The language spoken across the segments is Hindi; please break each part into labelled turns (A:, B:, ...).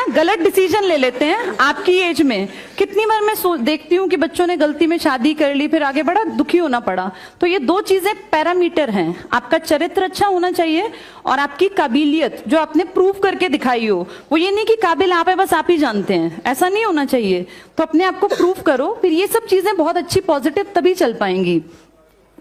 A: गलत डिसीजन ले लेते हैं आपकी एज में। कितनी बार मैं देखती हूँ कि बच्चों ने गलती में शादी कर ली, फिर आगे बढ़ा, दुखी होना पड़ा। तो ये दो चीजें पैरामीटर हैं, आपका चरित्र अच्छा होना चाहिए और आपकी काबिलियत जो आपने प्रूव करके दिखाई हो। वो ये नहीं कि काबिल आप है बस आप ही जानते हैं, ऐसा नहीं होना चाहिए। तो अपने आप को प्रूव करो, फिर ये सब चीजें बहुत अच्छी पॉजिटिव तभी चल पाएंगी।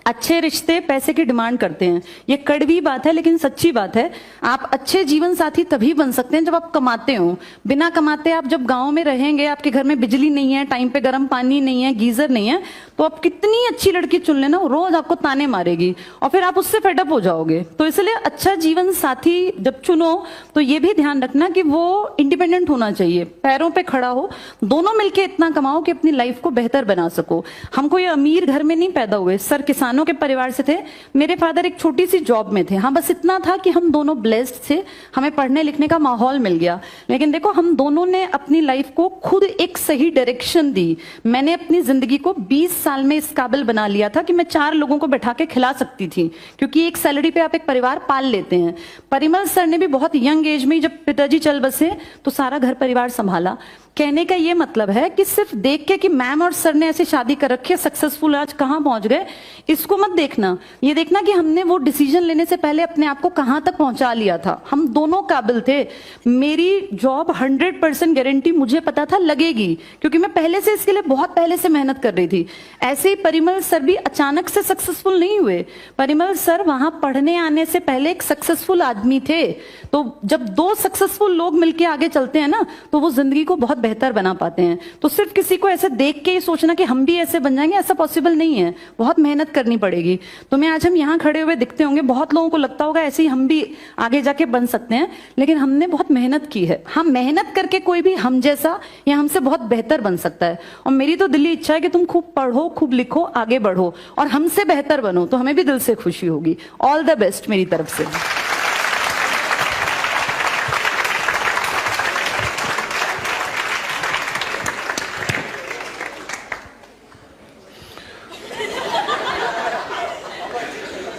A: अच्छे रिश्ते पैसे की डिमांड करते हैं, ये कड़वी बात है लेकिन सच्ची बात है। आप अच्छे जीवन साथी तभी बन सकते हैं जब आप कमाते हो। बिना कमाते आप जब गांव में रहेंगे, आपके घर में बिजली नहीं है, टाइम पे गर्म पानी नहीं है, गीजर नहीं है, तो आप कितनी अच्छी लड़की चुन लेना, रोज आपको ताने मारेगी और फिर आप उससे फेडअप हो जाओगे। तो इसलिए अच्छा जीवन साथी जब चुनो तो ये भी ध्यान रखना कि वो इंडिपेंडेंट होना चाहिए, पैरों पे खड़ा हो, दोनों मिलके इतना कमाओ कि अपनी लाइफ को बेहतर बना सको। हम कोई अमीर घर में नहीं पैदा हुए, सर किसानों के परिवार से थे। मेरे फादर एक छोटी सी जॉब में थे, हाँ बस इतना था कि हम दोनों ब्लेस्ड थे, हमें पढ़ने लिखने का माहौल मिल गया। लेकिन देखो हम दोनों ने अपनी लाइफ को खुद एक सही डायरेक्शन दी। मैंने अपनी जिंदगी को 20 साल में इस काबिल बना लिया था कि मैं 4 लोगों को बैठा के खिला सकती थी, क्योंकि एक सैलरी पे आप एक परिवार पाल लेते हैं। परिमल सर ने भी बहुत यंग एज में जब पिताजी चल बसे तो सारा घर परिवार संभाला। कहने का ये मतलब है कि सिर्फ देख के कि मैम और सर ने ऐसी शादी कर रखी है, सक्सेसफुल आज कहां पहुंच गए, इसको मत देखना। ये देखना कि हमने वो डिसीजन लेने से पहले अपने आप को कहां तक पहुंचा लिया था। हम दोनों काबिल थे। मेरी जॉब 100% गारंटी मुझे पता था लगेगी, क्योंकि मैं पहले से इसके लिए बहुत पहले से मेहनत कर रही थी। ऐसे ही परिमल सर भी अचानक से सक्सेसफुल नहीं हुए। परिमल सर वहां पढ़ने आने से पहले एक सक्सेसफुल आदमी थे। तो जब 2 सक्सेसफुल लोग मिलकर आगे चलते हैं ना, तो वो जिंदगी को बहुत बेहतर बना पाते हैं। तो सिर्फ किसी को ऐसे देख के ही सोचना कि हम भी ऐसे बन जाएंगे, ऐसा पॉसिबल नहीं है, बहुत मेहनत करनी पड़ेगी। तो मैं आज हम यहाँ खड़े हुए दिखते होंगे, बहुत लोगों को लगता होगा ऐसे ही हम भी आगे जाके बन सकते हैं, लेकिन हमने बहुत मेहनत की है। हम मेहनत करके कोई भी हम जैसा या हमसे बहुत बेहतर बन सकता है। और मेरी तो दिली इच्छा है कि तुम खूब पढ़ो, खूब लिखो, आगे बढ़ो और हमसे बेहतर बनो, तो हमें भी दिल से खुशी होगी। ऑल द बेस्ट मेरी तरफ से।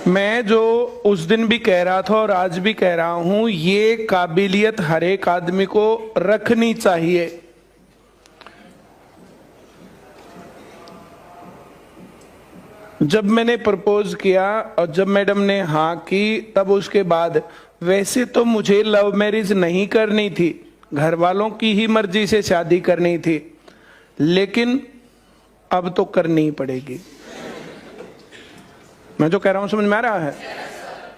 B: मैं जो उस दिन भी कह रहा था और आज भी कह रहा हूं, ये काबिलियत हर एक आदमी को रखनी चाहिए। जब मैंने प्रपोज किया और जब मैडम ने हाँ की, तब उसके बाद वैसे तो मुझे लव मैरिज नहीं करनी थी, घर वालों की ही मर्जी से शादी करनी थी, लेकिन अब तो करनी ही पड़ेगी। मैं जो कह रहा हूं समझ में आ रहा है?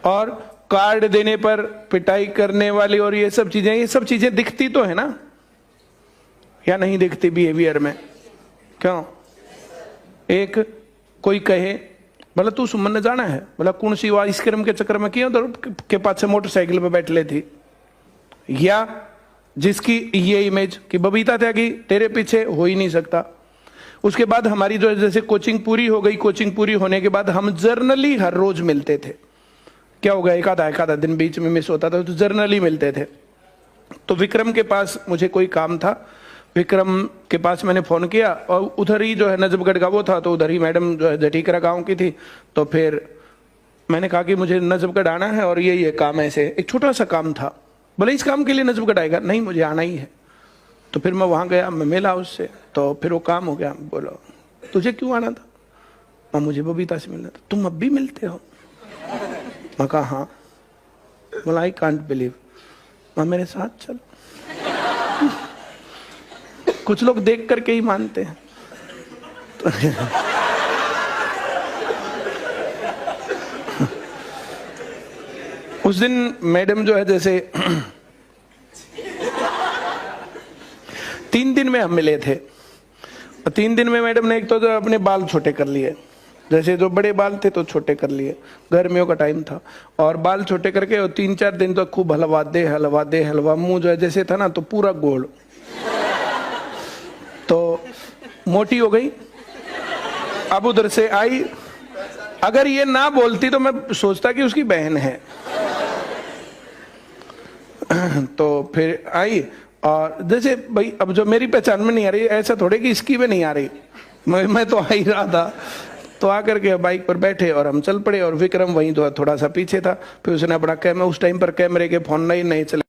B: और कार्ड देने पर पिटाई करने वाली और ये सब चीजें दिखती तो है ना, या नहीं दिखती बिहेवियर में? क्यों? एक कोई कहे बोला तू सुमन ने जाना है, बोला कौन सी आइसक्रीम के चक्कर में क्यों के पास से मोटरसाइकिल पे बैठ ले थी, या जिसकी ये इमेज कि बबीता त्यागी तेरे पीछे हो ही नहीं सकता। उसके बाद हमारी जो जैसे कोचिंग पूरी हो गई, कोचिंग पूरी होने के बाद हम जर्नली हर रोज मिलते थे। क्या हो गया, एक आधा दिन बीच में मिस होता था, तो जर्नली मिलते थे। तो विक्रम के पास मुझे कोई काम था, विक्रम के पास मैंने फोन किया और उधर ही जो है नजफगढ़ का वो था, तो उधर ही मैडम जो है जटीकरा गांव की थी। तो फिर मैंने कहा कि मुझे नजफगढ़ आना है और ये काम ऐसे, एक छोटा सा काम था। बोले इस काम के लिए नजफगढ़ आएगा? नहीं मुझे आना ही है। तो फिर मैं वहां गया, मैं मिला उससे, तो फिर वो काम हो गया। बोलो तुझे क्यों आना था? मुझे बबीता से मिलना था। तुम अब भी मिलते हो? मैं कहा हाँ। बोला आई कांट बिलीव। मैं मेरे साथ चल। कुछ लोग देख करके ही मानते हैं। उस दिन मैडम जो है जैसे 3 दिन में हम मिले थे। 3 दिन में मैडम ने एक तो जो अपने बाल छोटे कर लिए, जैसे जो बड़े बाल थे तो छोटे कर लिए, गर्मियों का टाइम था, और बाल छोटे करके और 3-4 दिन तो खूब हलवा दे मुंह जो है जैसे था ना तो पूरा गोल, तो मोटी हो गई। अब उधर से आई, अगर ये ना बोलती तो मैं सोचता कि उसकी बहन है। तो फिर आई और जैसे भाई अब जो मेरी पहचान में नहीं आ रही, ऐसा थोड़े कि इसकी में नहीं आ रही, मैं तो आ ही रहा था। तो आकर के बाइक पर बैठे और हम चल पड़े, और विक्रम वहीं थोड़ा सा पीछे था। फिर उसने अपना उस टाइम पर कैमरे के फोन नहीं चले।